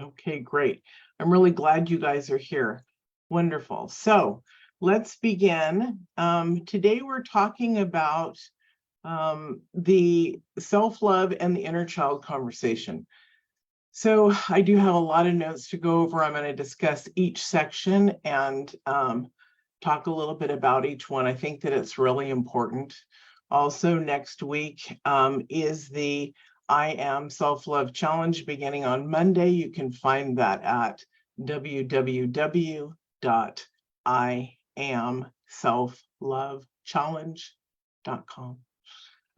Okay, great. I'm really glad you guys are here. Wonderful. So let's begin. Today we're talking about the self-love and the inner child conversation. So I do have a lot of notes to go over. I'm going to discuss each section and talk a little bit about each one. I think that it's really important. Also, next week is the I Am Self-Love Challenge beginning on Monday. You can find that at www.iamselflovechallenge.com.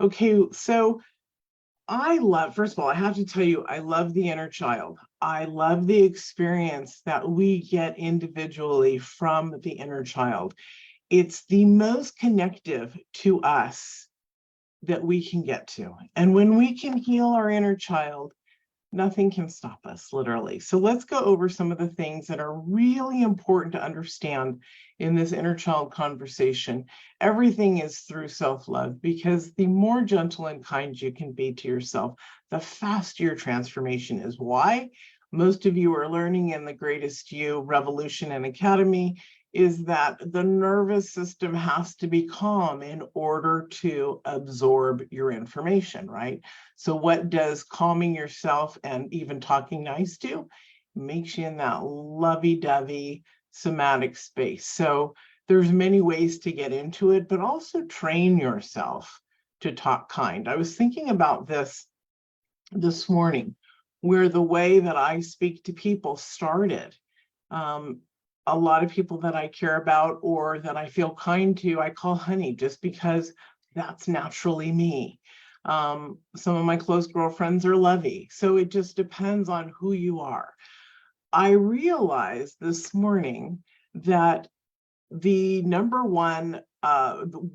Okay, so first of all, I have to tell you, I love the inner child. I love the experience that we get individually from the inner child. It's the most connective to us that we can get to. And when we can heal our inner child, nothing can stop us, literally. So let's go over some of the things that are really important to understand in this inner child conversation. Everything is through self-love, because the more gentle and kind you can be to yourself, the faster your transformation is. Why? Most of you are learning in the Greatest You Revolution and Academy is that the nervous system has to be calm in order to absorb your information, right? So what does calming yourself and even talking nice do? Makes you in that lovey-dovey somatic space. So there's many ways to get into it, but also train yourself to talk kind. I was thinking about this morning, where the way that I speak to people started. A lot of people that I care about or that I feel kind to, I call honey, just because that's naturally me. Some of my close girlfriends are lovey. So it just depends on who you are. I realized this morning that the number one,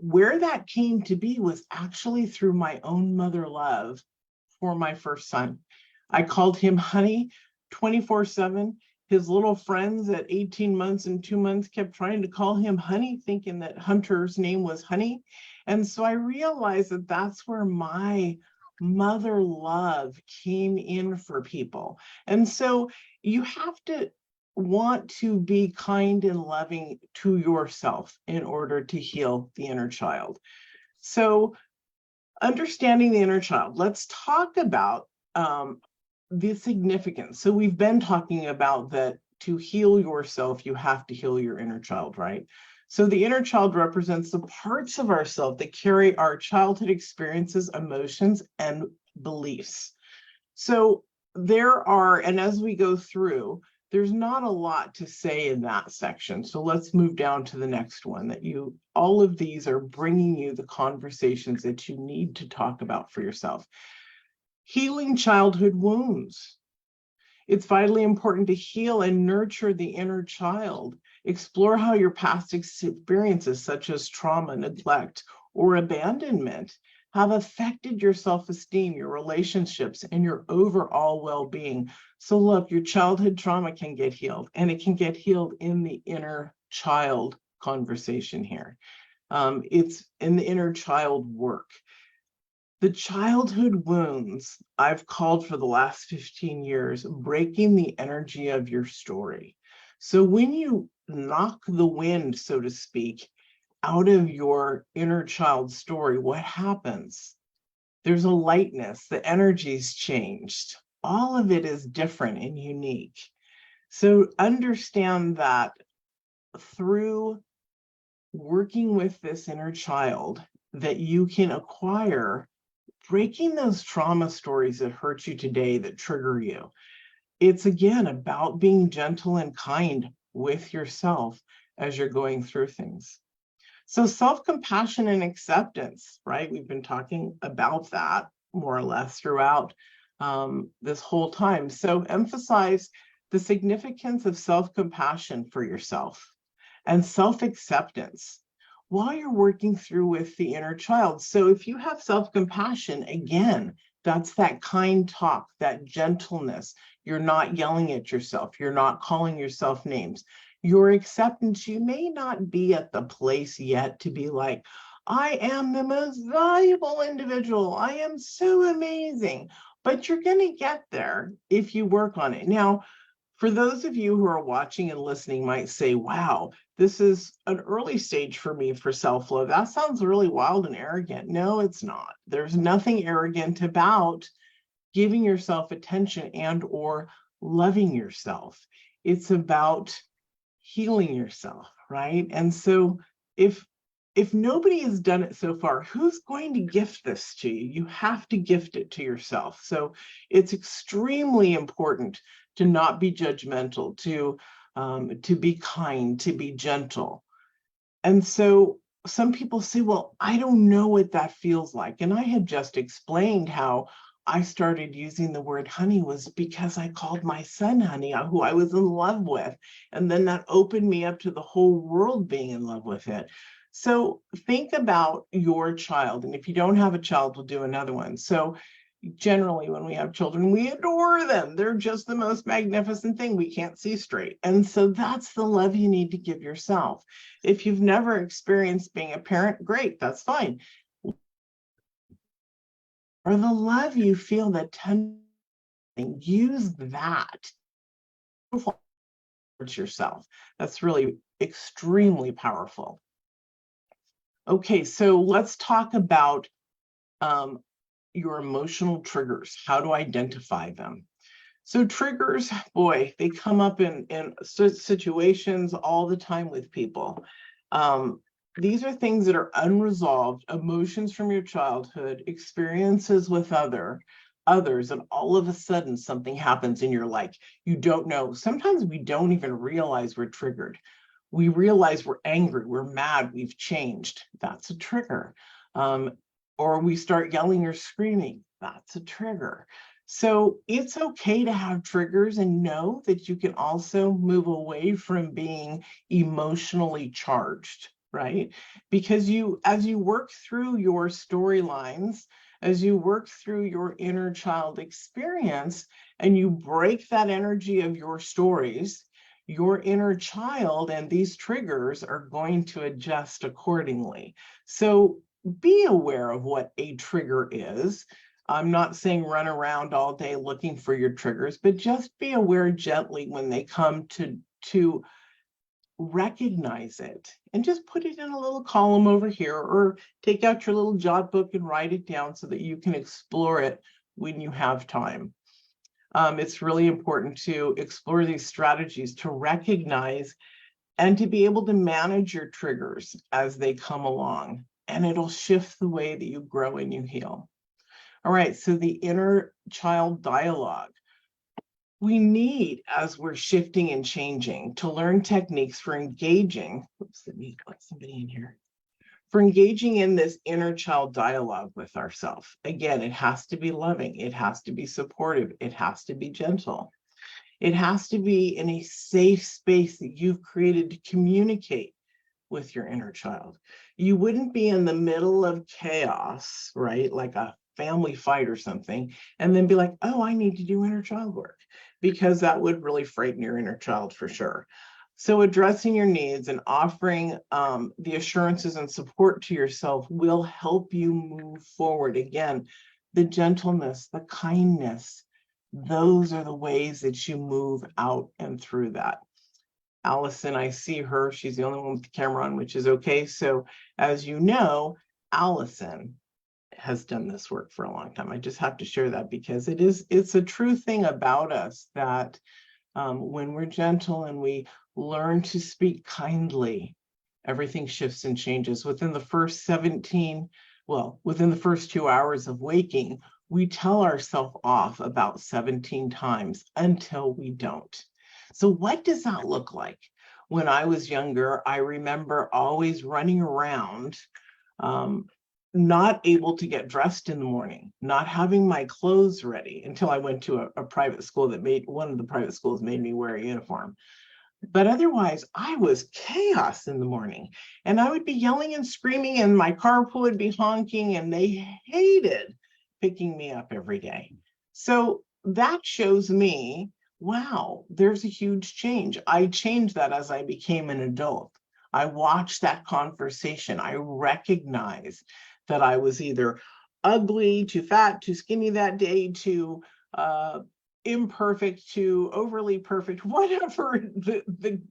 where that came to be was actually through my own mother love for my first son. I called him honey 24/7. His little friends at 18 months and 2 months kept trying to call him honey, thinking that Hunter's name was Honey. And so I realized that that's where my mother love came in for people. And so you have to want to be kind and loving to yourself in order to heal the inner child. So understanding the inner child, let's talk about the significance. So we've been talking about that to heal yourself, you have to heal your inner child, right? So the inner child represents the parts of ourselves that carry our childhood experiences, emotions, and beliefs. So there are, and as we go through, there's not a lot to say in that section. So let's move down to the next one, that all of these are bringing you the conversations that you need to talk about for yourself. Healing childhood wounds. It's vitally important to heal and nurture the inner child. Explore how your past experiences, such as trauma, neglect, or abandonment, have affected your self-esteem, your relationships, and your overall well-being. So look, your childhood trauma can get healed, and it can get healed in the inner child conversation here. It's in the inner child work. The childhood wounds I've called for the last 15 years, breaking the energy of your story. So when you knock the wind, so to speak, out of your inner child story, what happens? There's a lightness, the energy's changed. All of it is different and unique. So understand that through working with this inner child, that you can acquire breaking those trauma stories that hurt you today, that trigger you. It's again about being gentle and kind with yourself as you're going through things. So self-compassion and acceptance, right? We've been talking about that more or less throughout this whole time. So emphasize the significance of self-compassion for yourself and self-acceptance while you're working through with the inner child. So if you have self-compassion, again, that's that kind talk, that gentleness. You're not yelling at yourself. You're not calling yourself names. Your acceptance, you may not be at the place yet to be like, I am the most valuable individual. I am so amazing. but you're going to get there if you work on it. Now, for those of you who are watching and listening might say, wow, this is an early stage for me for self-love. That sounds really wild and arrogant. No, it's not. There's nothing arrogant about giving yourself attention and or loving yourself. It's about healing yourself, right? And so if nobody has done it so far, who's going to gift this to you? You have to gift it to yourself. So it's extremely important to not be judgmental, to be kind, to be gentle. And so some people say, well, I don't know what that feels like. And I had just explained how I started using the word honey was because I called my son honey, who I was in love with. And then that opened me up to the whole world being in love with it. So think about your child. And if you don't have a child, we'll do another one. So generally, when we have children, we adore them. They're just the most magnificent thing. We can't see straight. And so that's the love you need to give yourself. If you've never experienced being a parent, great, that's fine. Or the love you feel, that tender, use that towards yourself. That's really extremely powerful. Okay, so let's talk about your emotional triggers, how to identify them. So triggers, boy, they come up in situations all the time with people. These are things that are unresolved, emotions from your childhood, experiences with others, and all of a sudden something happens and you're like, you don't know. Sometimes we don't even realize we're triggered. We realize we're angry, we're mad, we've changed. That's a trigger. Or we start yelling or screaming. That's a trigger. So it's okay to have triggers and know that you can also move away from being emotionally charged, right? Because as you work through your storylines, as you work through your inner child experience, and you break that energy of your stories, your inner child and these triggers are going to adjust accordingly. So be aware of what a trigger is. I'm not saying run around all day looking for your triggers, but just be aware gently when they come to recognize it, and just put it in a little column over here, or take out your little jot book and write it down so that you can explore it when you have time. It's really important to explore these strategies to recognize and to be able to manage your triggers as they come along, and it'll shift the way that you grow and you heal. All right, so the inner child dialogue. We need, as we're shifting and changing, to learn techniques for engaging. Oops, let me let somebody in here. For engaging in this inner child dialogue with ourselves. Again, it has to be loving, it has to be supportive, it has to be gentle. It has to be in a safe space that you've created to communicate with your inner child. You wouldn't be in the middle of chaos, right? Like a family fight or something, and then be like, oh, I need to do inner child work, because that would really frighten your inner child for sure. So addressing your needs and offering the assurances and support to yourself will help you move forward. Again, the gentleness, the kindness, those are the ways that you move out and through that. Allison, I see her. She's the only one with the camera on, which is okay. So as you know, Allison has done this work for a long time. I just have to share that because it's a true thing about us that when we're gentle and we learn to speak kindly, everything shifts and changes. Within the first 2 hours of waking, we tell ourselves off about 17 times until we don't. So what does that look like? When I was younger, I remember always running around, not able to get dressed in the morning, not having my clothes ready until I went to a private school one of the private schools made me wear a uniform. But otherwise, I was chaos in the morning, and I would be yelling and screaming, and my car would be honking, and they hated picking me up every day. So that shows me, wow, there's a huge change. I changed that as I became an adult. I watched that conversation. I recognized that I was either ugly, too fat, too skinny that day, too imperfect, too overly perfect, whatever the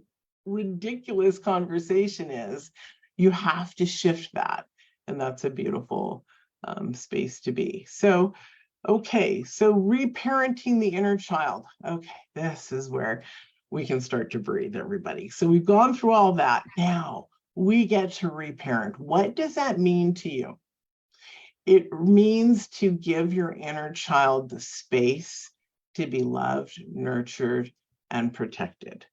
ridiculous conversation is, you have to shift that. And that's a beautiful space to be. So, okay, so reparenting the inner child. Okay, this is where we can start to breathe, everybody. So we've gone through all that. Now we get to reparent. What does that mean to you? It means to give your inner child the space to be loved, nurtured, and protected.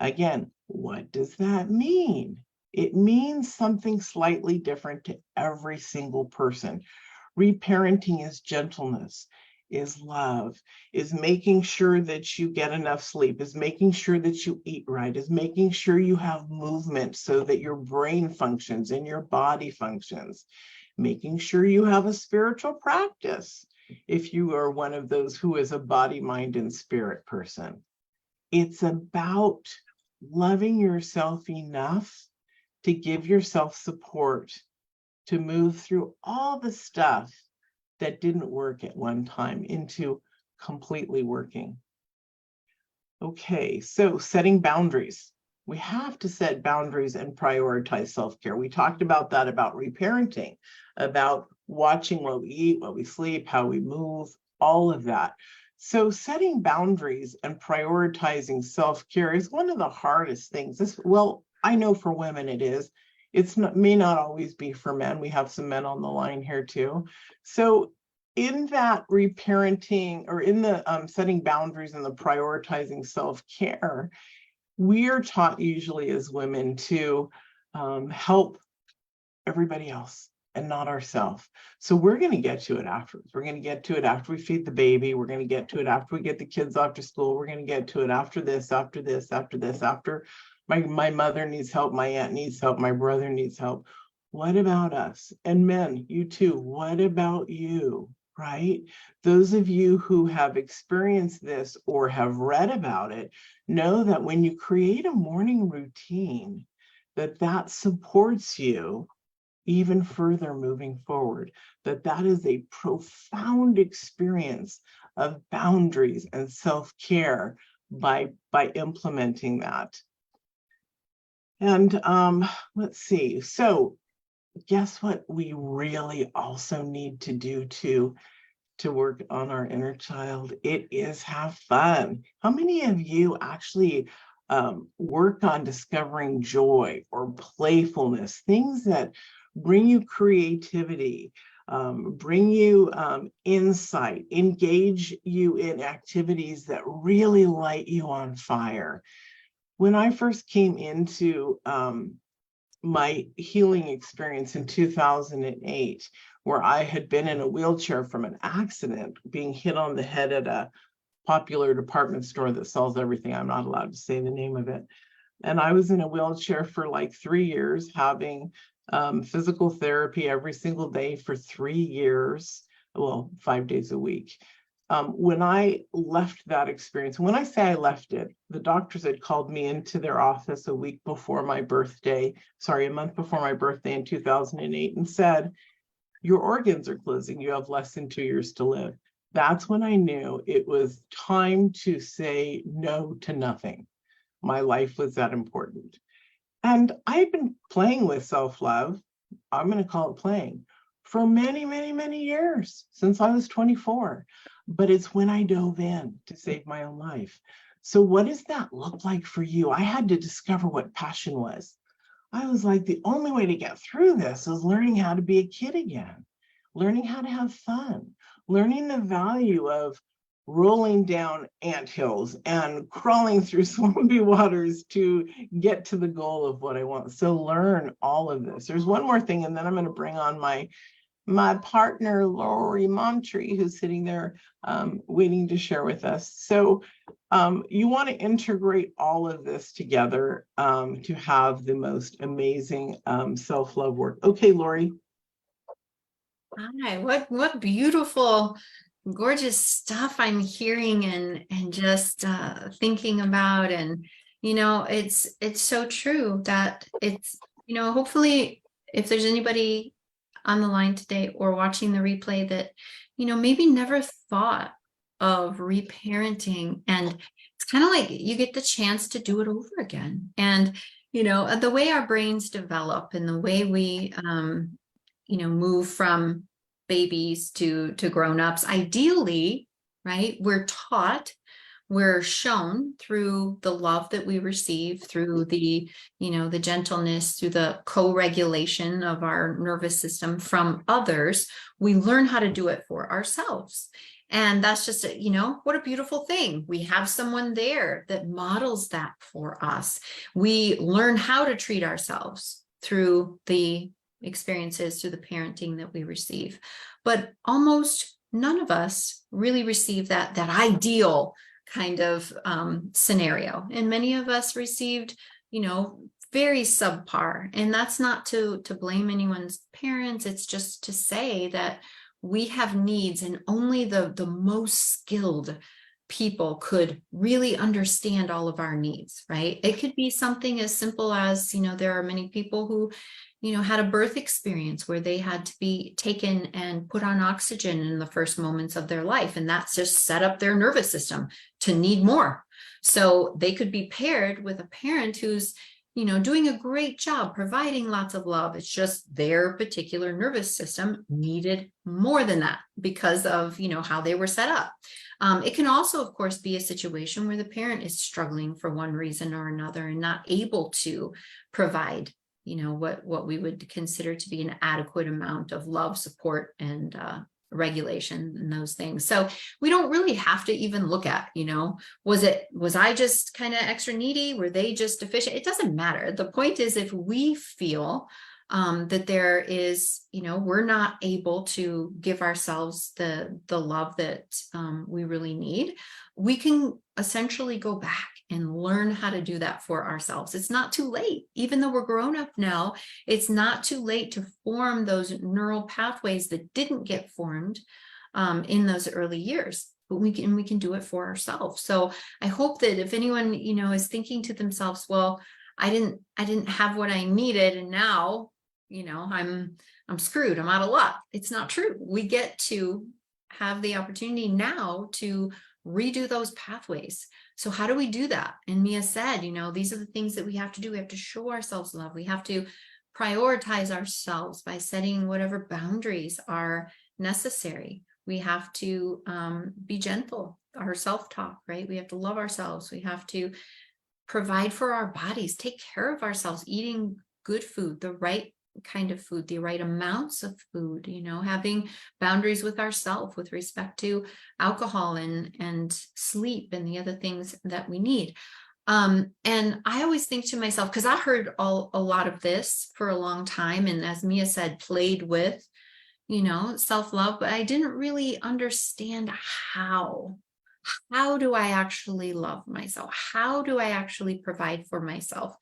Again, what does that mean? It means something slightly different to every single person. Reparenting is gentleness, is love, is making sure that you get enough sleep, is making sure that you eat right, is making sure you have movement so that your brain functions and your body functions, making sure you have a spiritual practice if you are one of those who is a body, mind, and spirit person. It's about loving yourself enough to give yourself support to move through all the stuff that didn't work at one time into completely working. Okay, so setting boundaries. We have to set boundaries and prioritize self-care. We talked about that, about reparenting, about watching what we eat, what we sleep, how we move, all of that. So setting boundaries and prioritizing self-care is one of the hardest things. Well, I know for women it is. It's not, may not always be for men. We have some men on the line here too. So in that reparenting, or in the setting boundaries and the prioritizing self-care, we are taught usually as women to help everybody else and not ourselves. So we're going to get to it afterwards. We're going to get to it after we feed the baby. We're going to get to it after we get the kids off to school. We're going to get to it after this, after this, after this, after my mother needs help, my aunt needs help, my brother needs help. What about us? And men, you too. What about you? Right? Those of you who have experienced this or have read about it know that when you create a morning routine, that supports you even further moving forward, that is a profound experience of boundaries and self-care by implementing that. And let's see. So guess what we really also need to do to work on our inner child? It is have fun. How many of you actually work on discovering joy or playfulness, things that bring you creativity, bring you insight, engage you in activities that really light you on fire? When I first came into my healing experience in 2008, where I had been in a wheelchair from an accident, being hit on the head at a popular department store that sells everything. I'm not allowed to say the name of it. And I was in a wheelchair for like 3 years, having physical therapy every single day for 3 years, well, 5 days a week. When I left that experience, when I say I left it, the doctors had called me into their office a month before my birthday in 2008, and said, your organs are closing, you have less than 2 years to live. That's when I knew it was time to say no to nothing. My life was that important. And I've been playing with self-love, I'm going to call it playing, for many, many, many years, since I was 24. But it's when I dove in to save my own life. So what does that look like for you? I had to discover what passion was. I was like, the only way to get through this is learning how to be a kid again, learning how to have fun, learning the value of rolling down anthills and crawling through swampy waters to get to the goal of what I want. So learn all of this. There's one more thing, and then I'm going to bring on my partner, Lori Montry, who's sitting there waiting to share with us. So you want to integrate all of this together to have the most amazing self-love work. Okay, Lori. Hi, what beautiful, gorgeous stuff I'm hearing and just thinking about. And it's so true that it's, hopefully if there's anybody on the line today or watching the replay that, maybe never thought of reparenting. And it's kind of like you get the chance to do it over again. And, the way our brains develop and the way we, move from babies to grown-ups, ideally, right? We're shown through the love that we receive, through the, the gentleness, through the co-regulation of our nervous system from others. We learn how to do it for ourselves. And that's just, what a beautiful thing. We have someone there that models that for us. We learn how to treat ourselves through the experiences, through the parenting that we receive. But almost none of us really receive that ideal kind of scenario. And many of us received, very subpar. And that's not to blame anyone's parents. It's just to say that we have needs, and only the most skilled people could really understand all of our needs, right? It could be something as simple as, there are many people who, had a birth experience where they had to be taken and put on oxygen in the first moments of their life. And that's just set up their nervous system to need more. So they could be paired with a parent who's, doing a great job providing lots of love. It's just their particular nervous system needed more than that because of, how they were set up. It can also, of course, be a situation where the parent is struggling for one reason or another and not able to provide, what we would consider to be an adequate amount of love, support, and regulation and those things. So we don't really have to even look at, was I just kind of extra needy? Were they just deficient? It doesn't matter. The point is, if we feel that there is, we're not able to give ourselves the love that we really need, we can essentially go back and learn how to do that for ourselves. It's not too late. Even though we're grown up now, it's not too late to form those neural pathways that didn't get formed in those early years. But we can do it for ourselves. So I hope that if anyone, is thinking to themselves, well, I didn't have what I needed, and now, I'm screwed, I'm out of luck. It's not true. We get to have the opportunity now to redo those pathways. So how do we do that? And Mia said, these are the things that we have to do. We have to show ourselves love. We have to prioritize ourselves by setting whatever boundaries are necessary. We have to be gentle, our self-talk, right? We have to love ourselves. We have to provide for our bodies, take care of ourselves, eating good food, the right kind of food, the right amounts of food, having boundaries with ourselves with respect to alcohol and sleep and the other things that we need. And I always think to myself, because I heard a lot of this for a long time, and as Mia said, played with, self-love, but I didn't really understand how do I actually love myself? How do I actually provide for myself?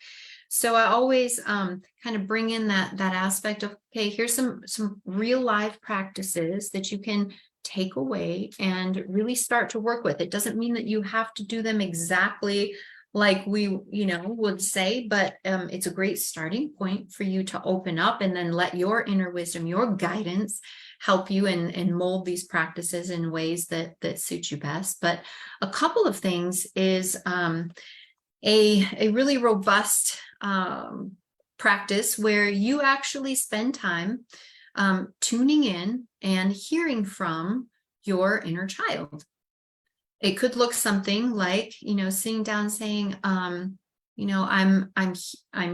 So I always kind of bring in that aspect of, okay, here's some real life practices that you can take away and really start to work with. It doesn't mean that you have to do them exactly like we, would say, but it's a great starting point for you to open up and then let your inner wisdom, your guidance help you and mold these practices in ways that suit you best. But a couple of things is a really robust practice where you actually spend time tuning in and hearing from your inner child. It could look something like, sitting down saying, I'm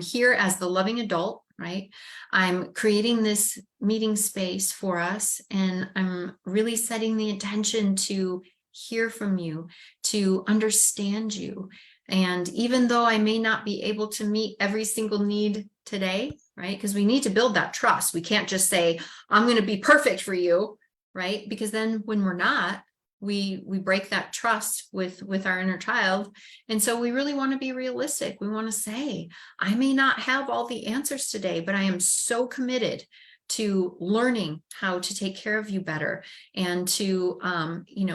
here as the loving adult, right? I'm creating this meeting space for us, and I'm really setting the intention to hear from you, to understand you. And even though I may not be able to meet every single need today, right? Because we need to build that trust. We can't just say, I'm going to be perfect for you, right? Because then when we're not, we break that trust with our inner child. And so we really want to be realistic. We want to say, I may not have all the answers today, but I am so committed to learning how to take care of you better and to,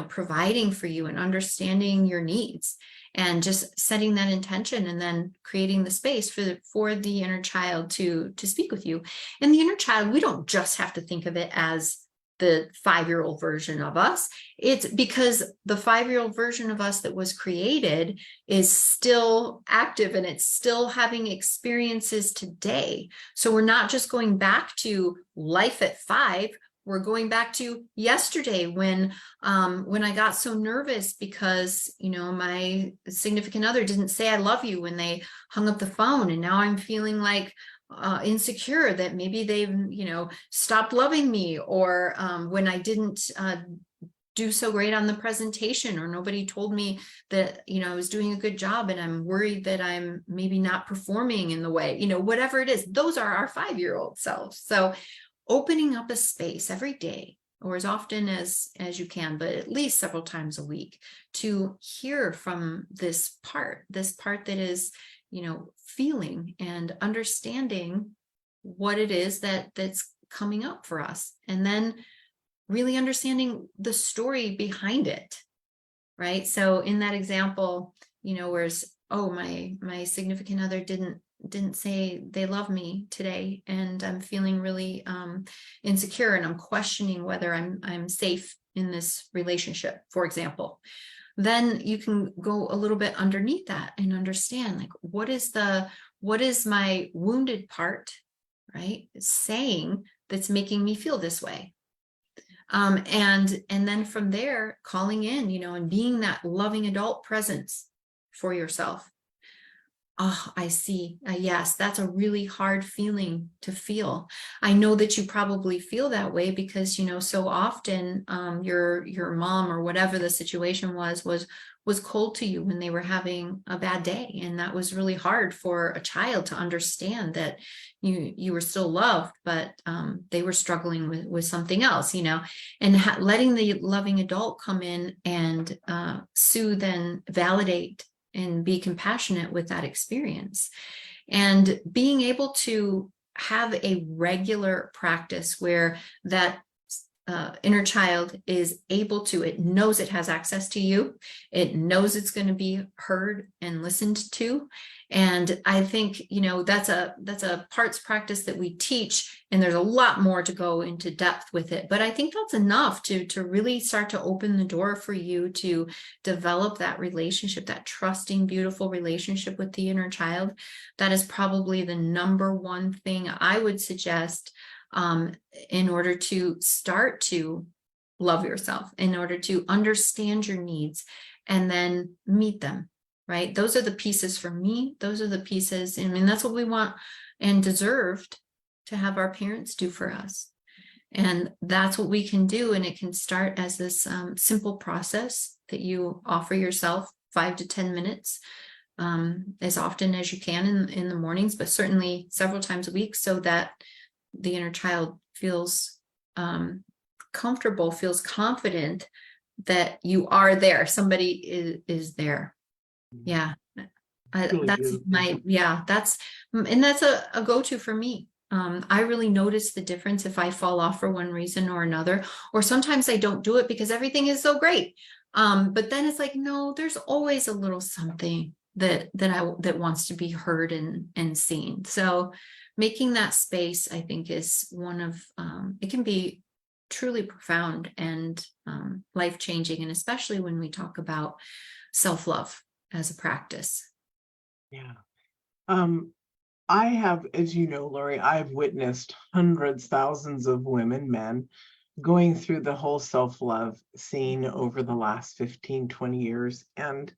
providing for you and understanding your needs. and just setting that intention and then creating the space for the inner child to speak with you. And the inner child, we don't just have to think of it as the 5-year-old version of us. It's because the 5-year-old version of us that was created is still active and it's still having experiences today. So we're not just going back to life at 5. We're going back to yesterday when I got so nervous because, my significant other didn't say I love you when they hung up the phone. And now I'm feeling like insecure that maybe they've, stopped loving me, or when I didn't do so great on the presentation, or nobody told me that, I was doing a good job, and I'm worried that I'm maybe not performing in the way, whatever it is. Those are our 5-year-old selves. So opening up a space every day, or as often as you can, but at least several times a week, to hear from this part that is, feeling and understanding what it is that's coming up for us, and then really understanding the story behind it, right? So in that example, whereas, oh, my significant other didn't say they love me today, and I'm feeling really insecure, and I'm questioning whether I'm safe in this relationship, for example. Then you can go a little bit underneath that and understand, like, what is my wounded part, right, saying that's making me feel this way. And then from there, calling in, and being that loving adult presence for yourself. Oh, I see. Yes, that's a really hard feeling to feel. I know that you probably feel that way because, so often your mom, or whatever the situation was cold to you when they were having a bad day. And that was really hard for a child to understand, that you were still loved, but they were struggling with something else, and letting the loving adult come in and soothe and validate and be compassionate with that experience, and being able to have a regular practice where that inner child is able to, it knows it has access to you, it knows it's going to be heard and listened to. And I think, that's a parts practice that we teach, and there's a lot more to go into depth with it, but I think that's enough to really start to open the door for you to develop that relationship, that trusting, beautiful relationship with the inner child. That is probably the number one thing I would suggest in order to start to love yourself, in order to understand your needs and then meet them, right? Those are the pieces for me. Those are the pieces. I mean, that's what we want and deserved to have our parents do for us. And that's what we can do. And it can start as this simple process that you offer yourself 5 to 10 minutes as often as you can in the mornings, but certainly several times a week, so that the inner child feels comfortable, feels confident that you are there. Somebody is there. Yeah. Really That's beautiful. that's a go-to for me. I really notice the difference if I fall off for one reason or another, or sometimes I don't do it because everything is so great. But then it's like, no, there's always a little something that wants to be heard and seen. So making that space, I think, is one of, it can be truly profound and life-changing, and especially when we talk about self-love as a practice. Yeah. I have, as you know, Lori, I've witnessed hundreds, thousands of women, men, going through the whole self-love scene over the last 15, 20 years. And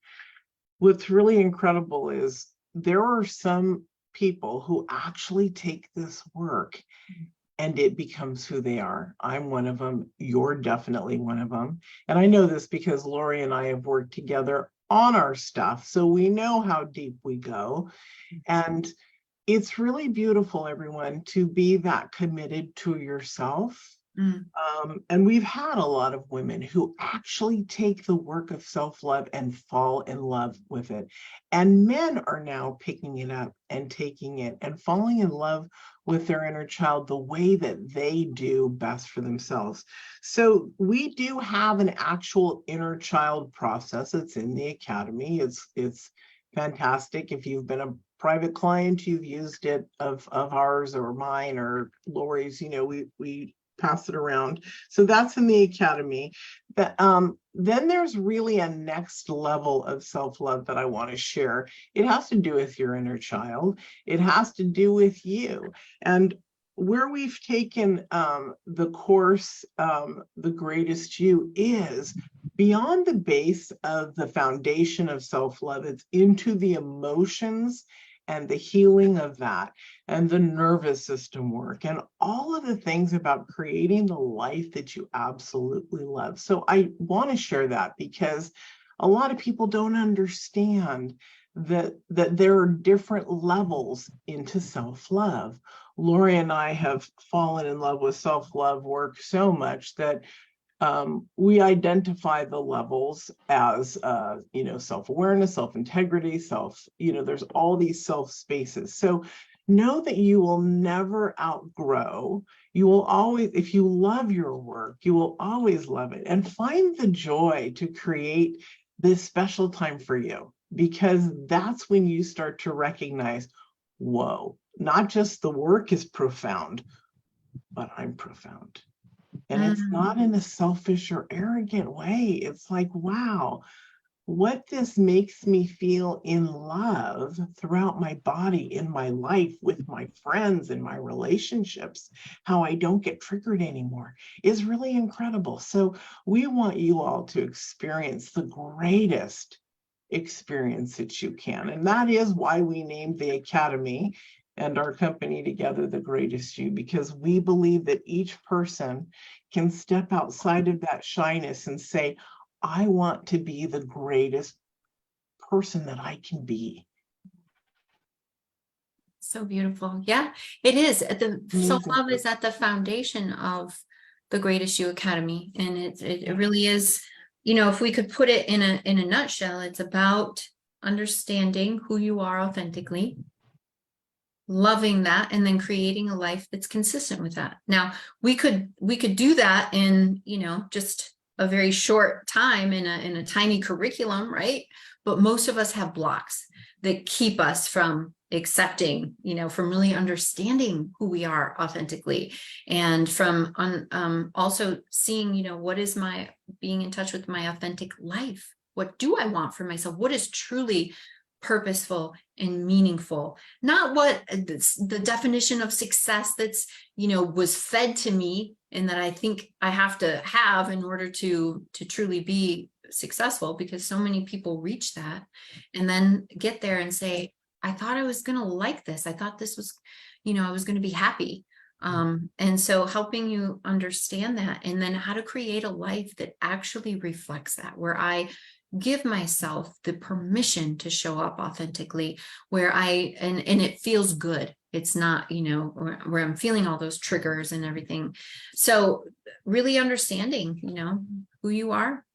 what's really incredible is there are some people who actually take this work and it becomes who they are. I'm one of them. You're definitely one of them. And I know this because Lori and I have worked together on our stuff, so we know how deep we go. And it's really beautiful, everyone, to be that committed to yourself Mm. And we've had a lot of women who actually take the work of self-love and fall in love with it. And men are now picking it up and taking it and falling in love with their inner child the way that they do best for themselves. So we do have an actual inner child process. It's in the academy. It's fantastic. If you've been a private client, you've used it of ours or mine or Lori's, we pass it around. So that's in the academy. But then there's really a next level of self-love that I want to share. It has to do with your inner child. It has to do with you. And where we've taken the course, The Greatest You, is beyond the base of the foundation of self-love. It's into the emotions and the healing of that, and the nervous system work, and all of the things about creating the life that you absolutely love. So I want to share that because a lot of people don't understand that there are different levels into self-love. Lori and I have fallen in love with self-love work so much that we identify the levels as, self-awareness, self-integrity, there's all these self spaces. So know that you will never outgrow. You will always, if you love your work, you will always love it, and find the joy to create this special time for you, because that's when you start to recognize, whoa, not just the work is profound, but I'm profound. And it's not in a selfish or arrogant way. It's like, wow, what this makes me feel in love throughout my body, in my life, with my friends, in my relationships, how I don't get triggered anymore, is really incredible. So we want you all to experience the greatest experience that you can. And that is why we named the Academy and our company together The Greatest You, because we believe that each person can step outside of that shyness and say, I want to be the greatest person that I can be. So beautiful. Yeah, it is. The Amazing. self-love is at the foundation of the Greatest You Academy. And it really is, if we could put it in a nutshell, it's about understanding who you are authentically, loving that, and then creating a life that's consistent with that. Now, we could do that in, just a very short time in a tiny curriculum, right? But most of us have blocks that keep us from accepting, from really understanding who we are authentically, and from also seeing, what is my being in touch with my authentic life? What do I want for myself? What is truly purposeful and meaningful? Not what the definition of success that's, was fed to me and that I think I have to have in order to truly be successful, because so many people reach that and then get there and say, I thought I was going to like this. I thought this was, I was going to be happy. And so helping you understand that, and then how to create a life that actually reflects that, where I give myself the permission to show up authentically, where and it feels good. It's not, where I'm feeling all those triggers and everything. So really understanding, who you are,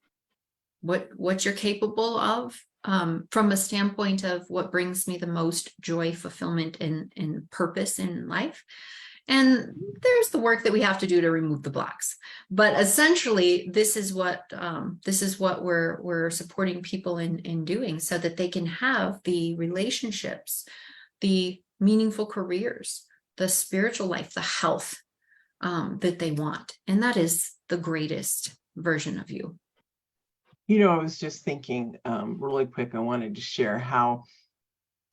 what you're capable of, from a standpoint of what brings me the most joy, fulfillment, and purpose in life. And there's the work that we have to do to remove the blocks. But essentially, this is what we're supporting people in doing, so that they can have the relationships, the meaningful careers, the spiritual life, the health that they want. And that is the greatest version of you. I was just thinking really quick, I wanted to share how,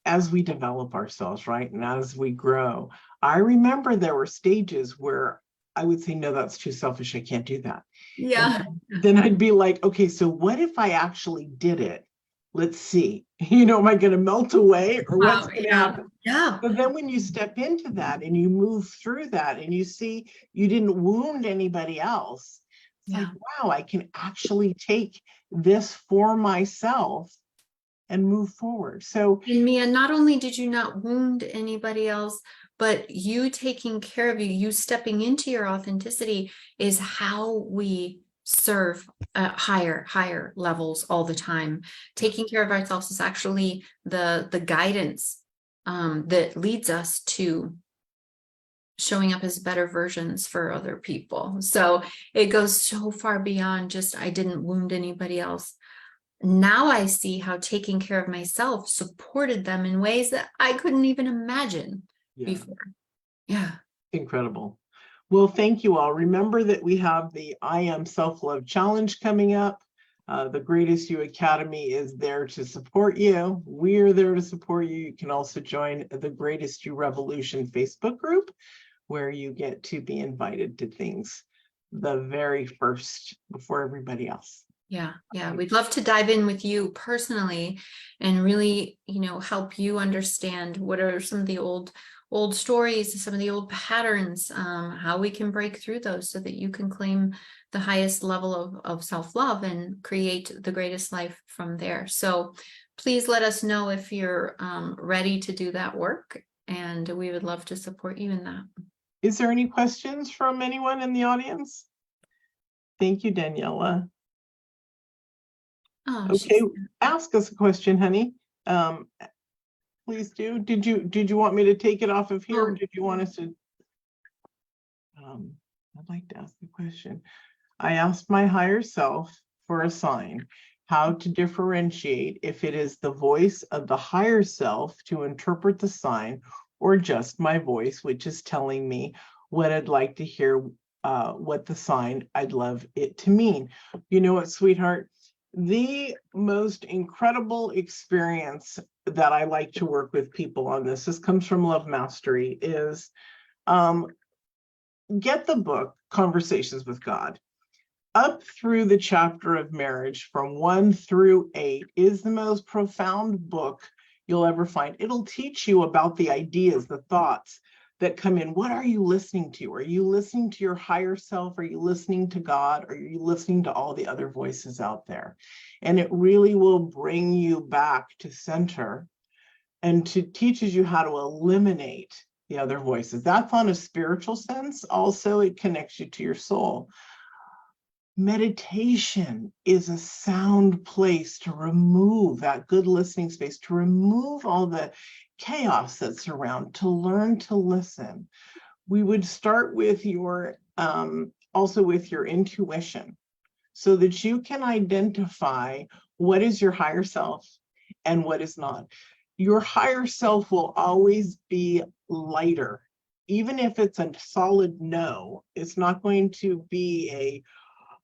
as we develop ourselves, right, and as we grow, I remember there were stages where I would say, no, that's too selfish. I can't do that. Yeah. Then I'd be like, okay, so what if I actually did it? Let's see, am I going to melt away, or what's going to happen? Yeah. But then when you step into that and you move through that and you see you didn't wound anybody else, it's like, wow, I can actually take this for myself and move forward. So, and Mia, not only did you not wound anybody else, but you taking care of you stepping into your authenticity is how we serve at higher levels all the time. Taking care of ourselves is actually the guidance that leads us to showing up as better versions for other people. So it goes so far beyond just, I didn't wound anybody else. Now I see how taking care of myself supported them in ways that I couldn't even imagine before. Yeah. Incredible. Well, thank you all. Remember that we have the I Am Self-Love Challenge coming up. The Greatest You Academy is there to support you. We're there to support you. You can also join the Greatest You Revolution Facebook group, where you get to be invited to things the very first before everybody else. Yeah. We'd love to dive in with you personally and really, help you understand what are some of the old stories, some of the old patterns, how we can break through those so that you can claim the highest level of self-love and create the greatest life from there. So please let us know if you're ready to do that work, and we would love to support you in that. Is there any questions from anyone in the audience? Thank you, Daniela. Oh, okay, ask us a question, honey. Please do. Did you want me to take it off of here, or did you want us to? I'd like to ask the question. I asked my higher self for a sign, how to differentiate if it is the voice of the higher self to interpret the sign, or just my voice, which is telling me what I'd like to hear, what the sign I'd love it to mean. You know what, sweetheart? The most incredible experience that I like to work with people on this comes from Love Mastery, is get the book Conversations with God. Up through the chapter of marriage from 1 through 8 is the most profound book you'll ever find. It'll teach you about the ideas, the thoughts that come in. What are you listening to? Are you listening to your higher self? Are you listening to God? Are you listening to all the other voices out there? And it really will bring you back to center, and teaches you how to eliminate the other voices. That's on a spiritual sense. Also, it connects you to your soul. Meditation is a sound place to remove that good listening space, to remove all the chaos that's around, to learn to listen. We would start with your, also with your intuition, so that you can identify what is your higher self and what is not. Your higher self will always be lighter. Even if it's a solid no, it's not going to be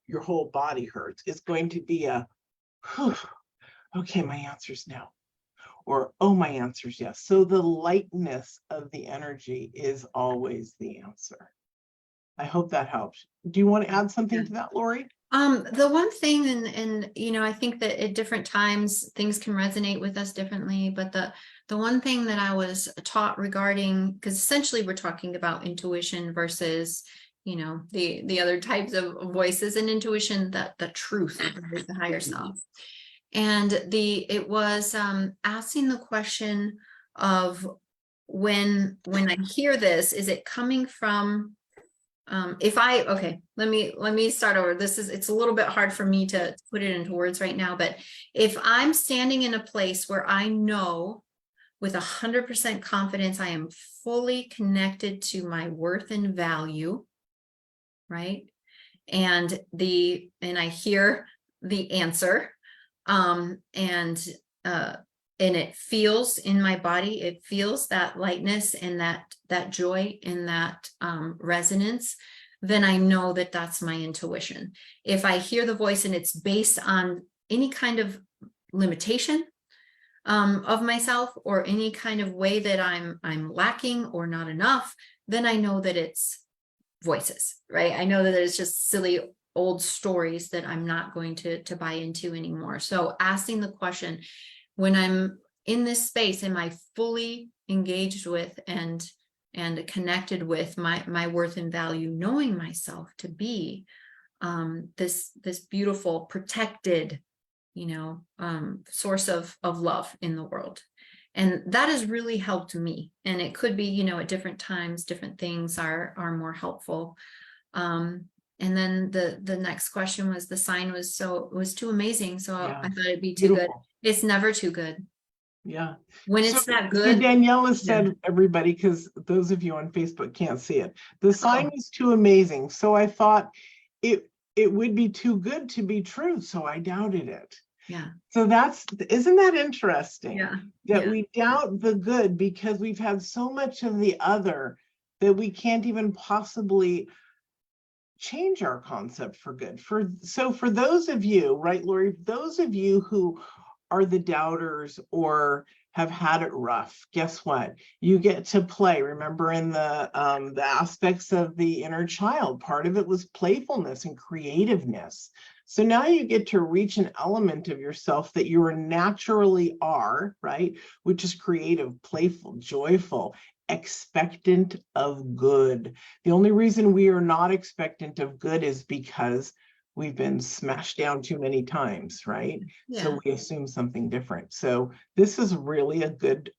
your whole body hurts. It's going to be okay, my answer's no. Or, oh, my answer's yes. So the lightness of the energy is always the answer. I hope that helps. Do you want to add something to that, Lori? The one thing, and I think that at different times things can resonate with us differently, but the one thing that I was taught regarding, because essentially we're talking about intuition versus the other types of voices, and intuition, that the truth, the higher self. And it was asking the question of, when I hear this, is it coming from let me start over. It's a little bit hard for me to put it into words right now, but if I'm standing in a place where I know with 100% confidence I am fully connected to my worth and value, right? And I hear the answer, and it feels in my body, it feels that lightness and that joy and that resonance, then I know that that's my intuition. If I hear the voice and it's based on any kind of limitation of myself, or any kind of way that I'm lacking or not enough, then I know that it's voices, right? I know that it's just silly old stories that I'm not going to buy into anymore. So asking the question, when I'm in this space, am I fully engaged with and connected with my worth and value, knowing myself to be this beautiful, protected, source of love in the world? And that has really helped me. And it could be, you know, at different times, different things are more helpful. And then the next question was, the sign was too amazing. So Yeah. I thought it'd be too good. Beautiful. It's never too good. Yeah. When So, it's that so good. Daniela Yeah. said, everybody, because those of you on Facebook can't see it, the sign Oh. was too amazing. So I thought it would be too good to be true. So I doubted it. Yeah. So isn't that interesting? Yeah. That Yeah. we doubt the good because we've had so much of the other that we can't even possibly change our concept for good. So for those of you, right, Lori, those of you who are the doubters or have had it rough, guess what? You get to play. Remember, in the aspects of the inner child, part of it was playfulness and creativeness. So now you get to reach an element of yourself that you naturally are, right? Which is creative, playful, joyful, expectant of good. The only reason we are not expectant of good is because we've been smashed down too many times, right? Yeah. So we assume something different. So this is really a good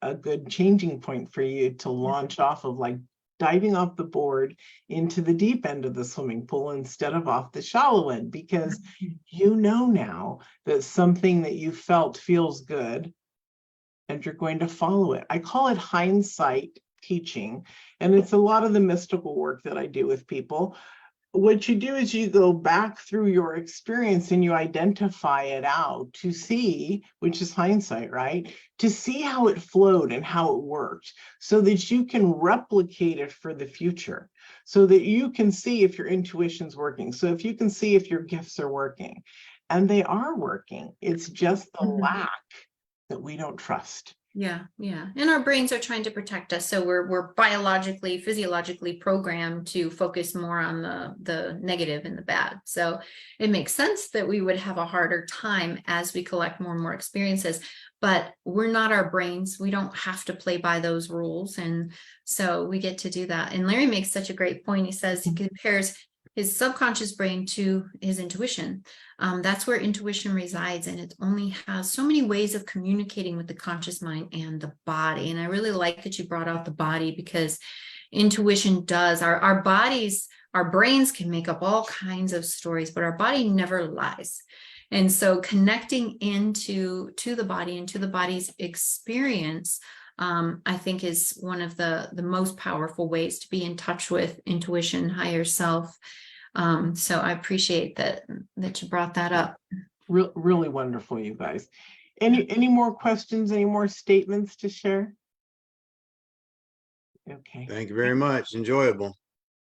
changing point for you to launch off of, like diving off the board into the deep end of the swimming pool instead of off the shallow end, because you know now that something that you felt feels good and you're going to follow it. I call it hindsight teaching, and it's a lot of the mystical work that I do with people. What you do is you go back through your experience and you identify it out to see, which is hindsight, right? To see how it flowed and how it worked, so that you can replicate it for the future, so that you can see if your intuition's working. So if you can see if your gifts are working, and they are working, it's just the lack that we don't trust. Yeah, yeah. And our brains are trying to protect us. So we're biologically, physiologically programmed to focus more on the negative and the bad. So it makes sense that we would have a harder time as we collect more and more experiences, but we're not our brains. We don't have to play by those rules. And so we get to do that. And Larry makes such a great point. He says he compares his subconscious brain to his intuition. That's where intuition resides, and it only has so many ways of communicating with the conscious mind and the body. And I really like that you brought out the body, because intuition does. Our bodies, our brains can make up all kinds of stories, but our body never lies. And so connecting into the body and to the body's experience, I think, is one of the most powerful ways to be in touch with intuition, higher self. So I appreciate that you brought that up. Really wonderful, you guys. Any more questions? Any more statements to share? Okay. Thank you very much. Enjoyable.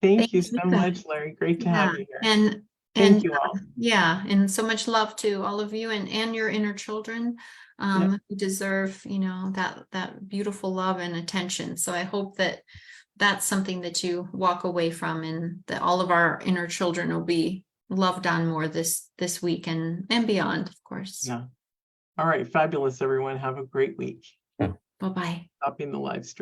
Thank you so much, Larry. Great to have you here. And thank you all. Yeah, and so much love to all of you and your inner children, who deserve, you know, that beautiful love and attention. So I hope that that's something that you walk away from, and that all of our inner children will be loved on more this week and beyond, of course. Yeah. All right. Fabulous, everyone. Have a great week. Bye-bye. Stopping the live stream.